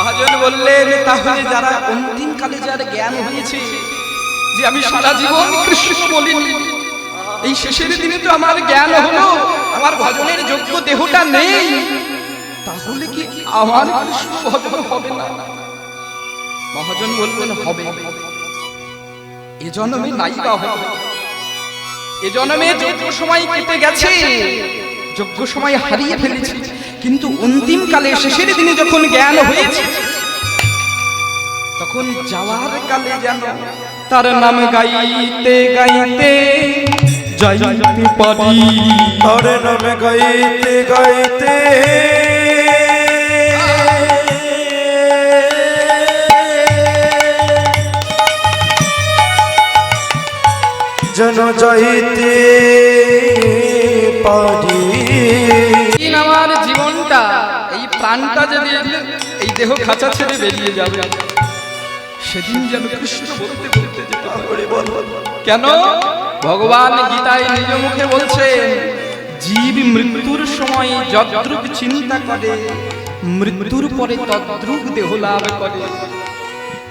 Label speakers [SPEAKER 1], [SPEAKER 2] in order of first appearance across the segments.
[SPEAKER 1] মহাজন বললেন, তাহলে যারা অন্তিম কালে যার জ্ঞান হয়েছে যে আমি সারা জীবন কৃষ্ণ বলিনি, এই শেষের দিনে তো আমার জ্ঞান হলো, আমার ভজনের যোগ্য দেহটা নেই, তাহলে কি আমার কৃষ্ণ ভজন হবে না? মহাজন বললেন, হবে। এ জন্মে নাই বা হবে, এ জন্মে যোগ্য সময় কেটে গেছে, যোগ্য সময় হারিয়ে ফেলেছি, কিন্তু অন্তিম কালে শেষের দিনে যখন জ্ঞান হয়েছে, তখন যাওয়ার কালে যেন তার নাম গাইতে গাইতে যাইতে পারি,
[SPEAKER 2] তার নাম গাইতে গাইতে যেন যাইতে পারি।
[SPEAKER 1] আমার জীবনটা, এই প্রাণটা যদি এই দেহ খাঁচা ছেড়ে বেরিয়ে যাবে, সেদিন যেন কৃষ্ণ বলতে বলতে যেতে পারি। কেন? ভগবান গীতায় নিজ মুখে বলছেন, জীব মৃত্যুর সময় যদ্রূপ চিন্তা করে, মৃত্যুর পরে তদ্রূপ দেহ লাভ করে।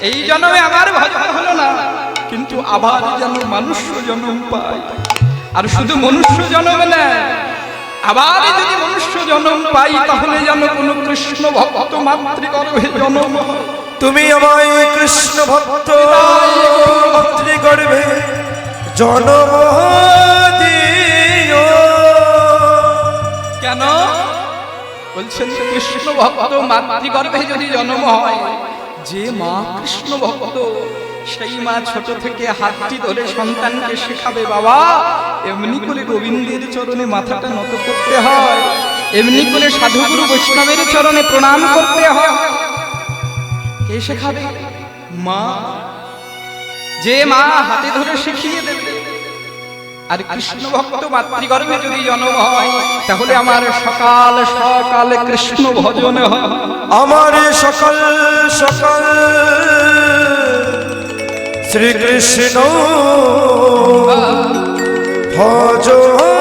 [SPEAKER 1] এই জন্মে আমার ভজন হলো না, কিন্তু আবার যেন মনুষ্য জন্ম পাই। আর শুধু মনুষ্য জন্ম না, আবার যদি মনুষ্য জন্ম পাই, তাহলে যেন কোন কৃষ্ণ ভক্ত মাতৃগর্ভে জন্ম হয়।
[SPEAKER 2] তুমি আমায় কৃষ্ণ ভক্ত মাতৃগর্ভে জন্ম দিও।
[SPEAKER 1] কেন বলছেন? কৃষ্ণ ভক্ত মাতৃগর্ভে যদি জন্ম হয়, যে মা কৃষ্ণ ভক্ত, সেই মা ছোট থেকে হাতটি ধরে সন্তানকে শেখাবে, বাবা এমনি করে গোবিন্দের চরণে মাথাটা নত করতে হয়, এমনি করে সাধুগুরু বৈষ্ণবের চরণে প্রণাম করতে হয়। কে শেখাবে? মা। যে মা হাতে ধরে শিখিয়ে দেবে। আর কৃষ্ণ ভক্ত মাতৃগর্ভে যদি জন্ম হয়, তাহলে আমার সকাল সকাল কৃষ্ণ ভজন হয়।
[SPEAKER 2] আমার সকাল সকাল শ্রীকৃষ্ণ ভজন